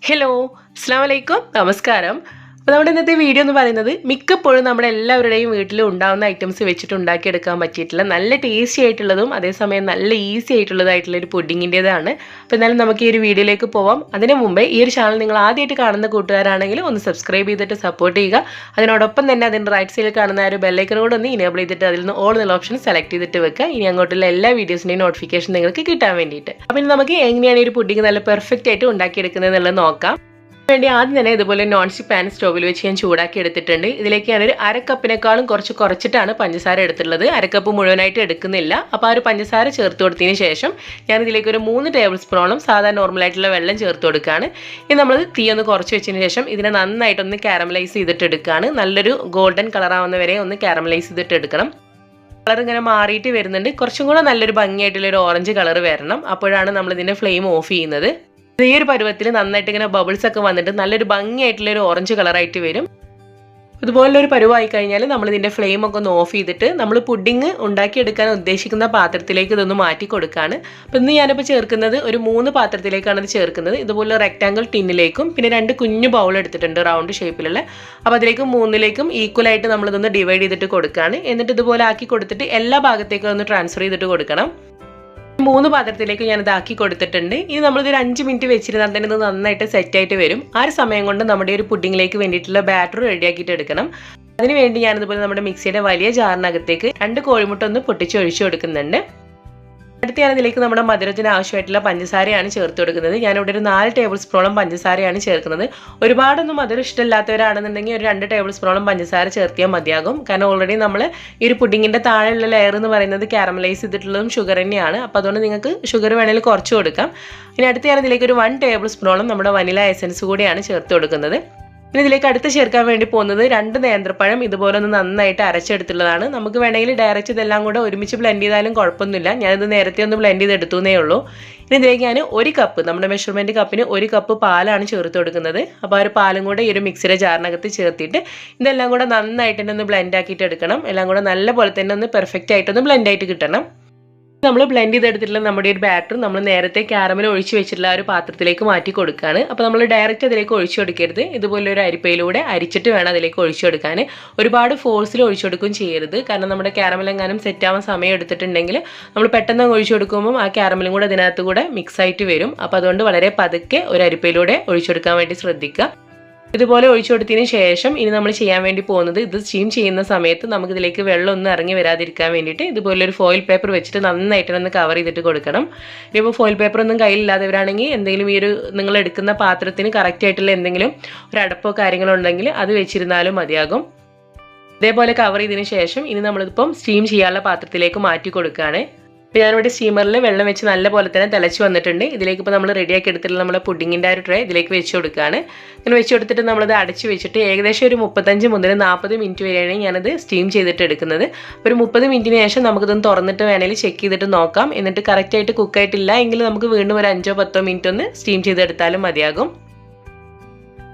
Hello അസ്സലാമു അലൈക്കും നമസ്കാരം. അപ്പോൾ നമ്മുടെ ഇന്നത്തെ വീഡിയോ എന്ന് പറയുന്നത് മിക്കപ്പോഴും നമ്മുടെ എല്ലാവരുടെയും വീട്ടിൽ ഉണ്ടാകുന്ന ഐറ്റംസ് വെച്ചിട്ട് ഉണ്ടാക്കിയെടുക്കാൻ പറ്റിയിട്ടുള്ള നല്ല ടേസ്റ്റി ആയിട്ടുള്ളതും അതേസമയം നല്ല ഈസി ആയിട്ടുള്ളതായിട്ടുള്ള ഒരു പുഡിങ്ങിൻ്റെതാണ്. അപ്പോൾ എന്നാലും നമുക്ക് ഈ ഒരു വീഡിയോയിലേക്ക് പോവാം. അതിന് മുമ്പേ ഈ ഒരു ചാനൽ നിങ്ങൾ ആദ്യമായിട്ട് കാണുന്ന കൂട്ടുകാരാണെങ്കിൽ ഒന്ന് സബ്സ്ക്രൈബ് ചെയ്തിട്ട് സപ്പോർട്ട് ചെയ്യുക. അതിനോടൊപ്പം തന്നെ അതിൻ്റെ റൈറ്റ് സൈഡിൽ കാണുന്ന ഒരു ബെല്ലൈക്കൺ കൂടെ ഒന്ന് ഇനേബിൾ ചെയ്തിട്ട് അതിൽ നിന്ന് ഓൾ എന്നുള്ള ഓപ്ഷൻ സെലക്ട് ചെയ്തിട്ട് വെക്കുക. ഇനി അങ്ങോട്ടുള്ള എല്ലാ വീഡിയോസിൻ്റെയും നോട്ടിഫിക്കേഷൻ നിങ്ങൾക്ക് കിട്ടാൻ വേണ്ടിയിട്ട്. അപ്പോൾ ഇനി നമുക്ക് എങ്ങനെയാണ് ഈ ഒരു പുഡിങ് നല്ല പെർഫെക്റ്റ് ആയിട്ട് ഉണ്ടാക്കിയെടുക്കുന്നത് എന്നുള്ളത് നോക്കാം. വേണ്ടി ആദ്യം തന്നെ ഇതുപോലെ നോൺ സ്റ്റിക് പാൻ സ്റ്റോവിൽ വെച്ച് ഞാൻ ചൂടാക്കി എടുത്തിട്ടുണ്ട്. ഇതിലേക്ക് ഞാനൊരു അരക്കപ്പിനേക്കാളും കുറച്ചിട്ടാണ് പഞ്ചസാര എടുത്തിട്ടുള്ളത്. അരക്കപ്പ് മുഴുവനായിട്ട് എടുക്കുന്നില്ല. അപ്പോൾ ആ ഒരു പഞ്ചസാര ചേർത്ത് കൊടുത്തതിന് ശേഷം ഞാൻ ഇതിലേക്ക് ഒരു 3 ടേബിൾ സ്പൂണോളം സാധാരണ നോർമലായിട്ടുള്ള വെള്ളം ചേർത്ത് കൊടുക്കുകയാണ്. ഇനി നമ്മൾ തീ ഒന്ന് കുറച്ച് വെച്ചതിന് ശേഷം ഇതിനെ നന്നായിട്ടൊന്ന് കാരമലൈസ് ചെയ്തിട്ട് എടുക്കുകയാണ്. നല്ലൊരു ഗോൾഡൻ കളറാവുന്നവരെ ഒന്ന് കാരമലൈസ് ചെയ്തിട്ട് എടുക്കണം. കളർ ഇങ്ങനെ മാറിയിട്ട് വരുന്നുണ്ട്. കുറച്ചും കൂടെ നല്ലൊരു ഭംഗിയായിട്ടുള്ളൊരു ഓറഞ്ച് കളർ വരണം. അപ്പോഴാണ് നമ്മൾ ഇതിൻ്റെ ഫ്ലെയിം ഓഫ് ചെയ്യുന്നത്. ഈ ഒരു പരുവത്തിൽ നന്നായിട്ട് ഇങ്ങനെ ബബിൾസ് ഒക്കെ വന്നിട്ട് നല്ലൊരു ഭംഗിയായിട്ടുള്ള ഒരു ഓറഞ്ച് കളറായിട്ട് വരും. ഇതുപോലൊരു പരുവായി കഴിഞ്ഞാൽ നമ്മൾ ഇതിൻ്റെ ഫ്ലെയിം ഒക്കെ ഒന്ന് ഓഫ് ചെയ്തിട്ട് നമ്മൾ പുഡിങ് ഉണ്ടാക്കിയെടുക്കാൻ ഉദ്ദേശിക്കുന്ന പാത്രത്തിലേക്ക് ഇതൊന്ന് മാറ്റി കൊടുക്കുകയാണ്. അപ്പോൾ ഇന്ന് ഞാനിപ്പോൾ ചേർക്കുന്നത് ഒരു 3 പാത്രത്തിലേക്കാണ് ഇത് ചേർക്കുന്നത്. ഇതുപോലെ റെക്റ്റാങ്കിൾ ടിന്നിലേക്കും പിന്നെ 2 കുഞ്ഞു ബൗൾ എടുത്തിട്ടുണ്ട് റൗണ്ട് ഷേപ്പിലുള്ള. അപ്പോൾ അതിലേക്ക് 3ലേക്കും ഈക്വലായിട്ട് നമ്മളിതൊന്ന് ഡിവൈഡ് ചെയ്തിട്ട് കൊടുക്കുകയാണ്. എന്നിട്ട് ഇതുപോലെ ആക്കി കൊടുത്തിട്ട് എല്ലാ ഭാഗത്തേക്കും ഒന്ന് ട്രാൻസ്ഫർ ചെയ്തിട്ട് കൊടുക്കണം. 3 പാത്രത്തിലേക്ക് ഞാൻ ഇതാക്കി കൊടുത്തിട്ടുണ്ട്. ഇനി നമ്മളിതൊരു 5 മിനിറ്റ് വെച്ചിരുന്നാൽ തന്നെ ഇത് നന്നായിട്ട് സെറ്റായിട്ട് വരും. ആ ഒരു സമയം കൊണ്ട് നമ്മുടെ ഒരു പുഡിങ്ങിലേക്ക് വേണ്ടിയിട്ടുള്ള ബാറ്റർ റെഡിയാക്കിയിട്ട് എടുക്കണം. അതിനുവേണ്ടി ഞാനിതുപോലെ നമ്മുടെ മിക്സിയുടെ വലിയ ജാറിനകത്തേക്ക് 2 കോഴിമുട്ട ഒന്ന് പൊട്ടിച്ച് ഒഴിച്ചു കൊടുക്കുന്നുണ്ട്. അടുത്ത ഞാനിതിലേക്ക് നമ്മുടെ മധുരത്തിന് ആവശ്യമായിട്ടുള്ള പഞ്ചസാരയാണ് ചേർത്ത് കൊടുക്കുന്നത്. ഞാനിവിടെ ഒരു 4 ടേബിൾ സ്പൂണോളം പഞ്ചസാരയാണ് ചേർക്കുന്നത്. ഒരുപാടൊന്നും മധുരം ഇഷ്ടമില്ലാത്തവരാണെന്നുണ്ടെങ്കിൽ ഒരു 2 ടേബിൾ സ്പൂണോളം പഞ്ചസാര ചേർത്തിയാൽ മതിയാകും. കാരണം ഓൾറെഡി നമ്മൾ ഈ ഒരു പുഡിങ്ങിൻ്റെ താഴെയുള്ള ലെയർ എന്ന് പറയുന്നത് കാരമലൈസ് ചെയ്തിട്ടുള്ളതും ഷുഗർ തന്നെയാണ്. അപ്പോൾ അതുകൊണ്ട് നിങ്ങൾക്ക് ഷുഗർ വേണമെങ്കിൽ കുറച്ച് കൊടുക്കാം. ഇനി അടുത്ത് ഞാനിതിലേക്ക് ഒരു 1 ടേബിൾ സ്പൂണോളം നമ്മുടെ വനില എസൻസ് കൂടിയാണ് ചേർത്ത് കൊടുക്കുന്നത്. ഇനി ഇതിലേക്ക് അടുത്ത് ചേർക്കാൻ വേണ്ടി പോകുന്നത് 2 നേന്ത്രപ്പഴം ഇതുപോലെ ഒന്ന് നന്നായിട്ട് അരച്ചെടുത്തുള്ളതാണ്. നമുക്ക് വേണമെങ്കിൽ ഡയറക്റ്റ് ഇതെല്ലാം കൂടെ ഒരുമിച്ച് ബ്ലെൻഡ് ചെയ്താലും കുഴപ്പമൊന്നുമില്ല. ഞാനിത് നേരത്തെ ഒന്ന് ബ്ലെൻഡ് ചെയ്തെടുത്തുന്നേ ഉള്ളൂ. ഇനി ഇതിലേക്ക് ഞാൻ 1 കപ്പ് നമ്മുടെ മെഷർമെൻറ്റ് കപ്പിന് 1 കപ്പ് പാലാണ് ചേർത്ത് കൊടുക്കുന്നത്. അപ്പോൾ ആ ഒരു പാലും കൂടെ ഈ ഒരു മിക്സിയുടെ ജാറിനകത്ത് ചേർത്തിട്ട് ഇതെല്ലാം കൂടെ നന്നായിട്ട് തന്നെ ഒന്ന് ബ്ലെൻഡ് ആക്കിയിട്ട് എടുക്കണം. എല്ലാം കൂടെ നല്ല പോലെ തന്നെ ഒന്ന് പെർഫെക്റ്റ് ആയിട്ടൊന്ന് ബ്ലെൻഡ് ആയിട്ട് കിട്ടണം. നമ്മൾ ബ്ലെൻഡ് ചെയ്തെടുത്തിട്ടുള്ള നമ്മുടെ ഒരു ബാറ്റർ നമ്മൾ നേരത്തെ കാരമൽ ഒഴിച്ച് വെച്ചിട്ടുള്ള ഒരു പാത്രത്തിലേക്ക് മാറ്റി കൊടുക്കുകയാണ്. അപ്പോൾ നമ്മൾ ഡയറക്റ്റ് അതിലേക്ക് ഒഴിച്ചു കൊടുക്കരുത്. ഇതുപോലെ ഒരു അരിപ്പയിലൂടെ അരിച്ചിട്ട് വേണം അതിലേക്ക് ഒഴിച്ചു കൊടുക്കാൻ. ഒരുപാട് ഫോഴ്സിൽ ഒഴിച്ചു കൊടുക്കുകയും ചെയ്യരുത്. കാരണം നമ്മുടെ കാരമൽ എങ്ങാനും സെറ്റ് ആവാൻ സമയം എടുത്തിട്ടുണ്ടെങ്കിൽ നമ്മൾ പെട്ടെന്ന് ഒഴിച്ചു കൊടുക്കുമ്പോൾ ആ കാരമലും കൂടെ അതിനകത്ത് കൂടെ മിക്സ് ആയിട്ട് വരും. അപ്പോൾ അതുകൊണ്ട് വളരെ പതുക്കെ ഒരു അരിപ്പയിലൂടെ ഒഴിച്ചു കൊടുക്കാൻ വേണ്ടി ശ്രദ്ധിക്കുക. ഇതുപോലെ ഒഴിച്ചു കൊടുത്തതിന് ശേഷം ഇനി നമ്മൾ ചെയ്യാൻ വേണ്ടി പോകുന്നത് ഇത് സ്റ്റീം ചെയ്യുന്ന സമയത്ത് നമുക്കിതിലേക്ക് വെള്ളം ഒന്നും ഇറങ്ങി വരാതിരിക്കാൻ വേണ്ടിയിട്ട് ഇതുപോലെ ഒരു ഫോയിൽ പേപ്പർ വെച്ചിട്ട് നന്നായിട്ടൊന്ന് കവർ ചെയ്തിട്ട് കൊടുക്കണം. ഇനിയിപ്പോൾ ഫോയിൽ പേപ്പർ ഒന്നും കയ്യിലില്ലാത്തവരാണെങ്കിൽ എന്തെങ്കിലും ഈ ഒരു നിങ്ങൾ എടുക്കുന്ന പാത്രത്തിന് കറക്റ്റ് ആയിട്ടുള്ള എന്തെങ്കിലും ഒരു അടപ്പോ കാര്യങ്ങളോ ഉണ്ടെങ്കിൽ അത് വെച്ചിരുന്നാലും മതിയാകും. ഇതേപോലെ കവർ ചെയ്തതിന് ശേഷം ഇനി നമ്മളിപ്പം സ്റ്റീം ചെയ്യാനുള്ള പാത്രത്തിലേക്ക് മാറ്റി കൊടുക്കുകയാണ്. ഇപ്പോൾ ഞാനിവിടെ സ്റ്റീമറിൽ വെള്ളം വെച്ച് നല്ല പോലെ തന്നെ തിളച്ച് വന്നിട്ടുണ്ട്. ഇതിലേക്ക് ഇപ്പോൾ നമ്മൾ റെഡിയാക്കി എടുത്തിട്ടുള്ള നമ്മുടെ പുഡിങ്ങിൻ്റെ ഒരു ട്രേ ഇതിലേക്ക് വെച്ച് കൊടുക്കുകയാണ്. ഇങ്ങനെ വെച്ച് കൊടുത്തിട്ട് നമ്മളത് അടച്ച് വെച്ചിട്ട് ഏകദേശം ഒരു 35 മുതൽ 40 മിനിറ്റ് വരെയാണ് ഞാനത് സ്റ്റീം ചെയ്തിട്ട് എടുക്കുന്നത്. ഒരു 30 മിനിറ്റിന് ശേഷം നമുക്കിതൊന്ന് തുറന്നിട്ട് വേണമെങ്കിൽ ചെക്ക് ചെയ്തിട്ട് നോക്കാം. എന്നിട്ട് കറക്റ്റായിട്ട് കുക്കായിട്ടില്ല എങ്കിൽ നമുക്ക് വീണ്ടും ഒരു 5-10 മിനിറ്റ് ഒന്ന് സ്റ്റീം ചെയ്തെടുത്താലും മതിയാകും.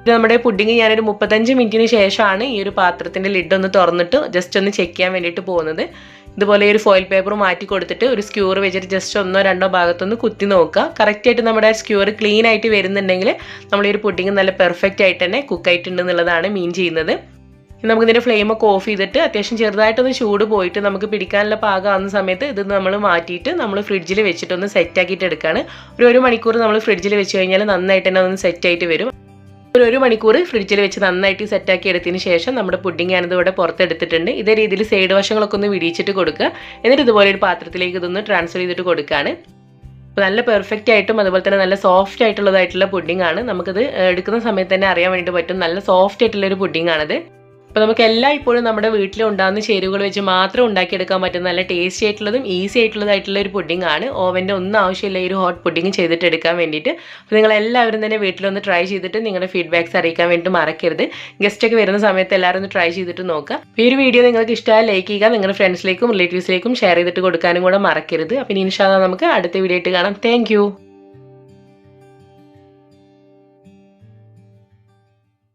ഇത് നമ്മുടെ പുഡിങ് ഞാനൊരു 35 മിനിറ്റിന് ശേഷമാണ് ഈ ഒരു പാത്രത്തിൻ്റെ ലിഡ് ഒന്ന് തുറന്നിട്ട് ജസ്റ്റ് ഒന്ന് ചെക്ക് ചെയ്യാൻ വേണ്ടിയിട്ട് പോകുന്നത്. ഇതുപോലെ ഒരു ഫോയിൽ പേപ്പർ മാറ്റി കൊടുത്തിട്ട് ഒരു സ്ക്യൂർ വെച്ചിട്ട് ജസ്റ്റ് 1-2 ഭാഗത്തൊന്ന് കുത്തി നോക്കുക. കറക്റ്റായിട്ട് നമ്മുടെ സ്ക്യൂർ ക്ലീൻ ആയിട്ട് വരുന്നുണ്ടെങ്കിൽ നമ്മൾ ഈ ഒരു പുഡിങ് നല്ല പെർഫെക്റ്റ് ആയിട്ട് തന്നെ കുക്കായിട്ടുണ്ടെന്നുള്ളതാണ് മീൻ ചെയ്യുന്നത്. നമുക്കിതിൻ്റെ ഫ്ലെയിമൊക്കെ ഓഫ് ചെയ്തിട്ട് അത്യാവശ്യം ചെറുതായിട്ടൊന്ന് ചൂട് പോയിട്ട് നമുക്ക് പിടിക്കാനുള്ള പാകമാകുന്ന സമയത്ത് ഇത് നമ്മൾ മാറ്റിയിട്ട് നമ്മൾ ഫ്രിഡ്ജിൽ വെച്ചിട്ടൊന്ന് സെറ്റാക്കിയിട്ട് എടുക്കുകയാണ്. ഒരു 1 മണിക്കൂർ നമ്മൾ ഫ്രിഡ്ജിൽ വെച്ച് കഴിഞ്ഞാൽ നന്നായിട്ട് തന്നെ ഒന്ന് സെറ്റായിട്ട് വരും. ഒരു 1 മണിക്കൂർ ഫ്രിഡ്ജിൽ വെച്ച് നന്നായിട്ട് സെറ്റാക്കി എടുത്തതിന് ശേഷം നമ്മുടെ പുഡിങ് ഞാനിത് ഇവിടെ പുറത്തെടുത്തിട്ടുണ്ട്. ഇതേ രീതിയിൽ സൈഡ് വശങ്ങളൊക്കെ ഒന്ന് വിടിയിച്ചിട്ട് കൊടുക്കുക. എന്നിട്ട് ഇതുപോലെ ഒരു പാത്രത്തിലേക്ക് ഇതൊന്ന് ട്രാൻസ്ഫർ ചെയ്തിട്ട് കൊടുക്കുകയാണ്. അപ്പോൾ നല്ല പെർഫെക്റ്റ് ആയിട്ടും അതുപോലെ തന്നെ നല്ല സോഫ്റ്റ് ആയിട്ടുള്ളതായിട്ടുള്ള പുഡിംഗ് ആണ്. നമുക്കിത് എടുക്കുന്ന സമയത്ത് തന്നെ അറിയാൻ വേണ്ടി പറ്റും. നല്ല സോഫ്റ്റ് ആയിട്ടുള്ളൊരു പുഡിംഗ് ആണിത്. അപ്പോൾ നമുക്ക് ഇപ്പോഴും നമ്മുടെ വീട്ടിൽ ഉണ്ടാകുന്ന ചേരുവകൾ വെച്ച് മാത്രം ഉണ്ടാക്കിയെടുക്കാൻ പറ്റുന്ന നല്ല ടേസ്റ്റി ആയിട്ടുള്ളതും ഈസി ആയിട്ടുള്ളതായിട്ടുള്ള ഒരു പുഡിംഗ് ആണ്. ഓവൻ്റെ ഒന്നും ആവശ്യമില്ല ഈ ഒരു ഹോട്ട് പുഡിംഗ് ചെയ്തിട്ട് എടുക്കാൻ വേണ്ടിയിട്ട്. അപ്പോൾ നിങ്ങളെല്ലാവരും തന്നെ വീട്ടിലൊന്ന് ട്രൈ ചെയ്തിട്ട് നിങ്ങളുടെ ഫീഡ്ബാക്ക്സ് അറിയിക്കാൻ വേണ്ടി മറക്കരുത്. ഗസ്റ്റൊക്കെ വരുന്ന സമയത്ത് എല്ലാവരും ഒന്ന് ട്രൈ ചെയ്തിട്ട് നോക്കുക. ഈ ഒരു വീഡിയോ നിങ്ങൾക്ക് ഇഷ്ടമായി ലൈക്ക് ചെയ്യുക. നിങ്ങളുടെ ഫ്രണ്ട്സിലേക്കും റിലേറ്റീവ്സിലേക്കും ഷെയർ ചെയ്തിട്ട് കൊടുക്കാനും കൂടെ മറക്കരുത്. അപ്പോൾ ഇൻഷാ അല്ലാഹ് നമുക്ക് അടുത്ത വീഡിയോ ആയിട്ട് കാണാം. താങ്ക്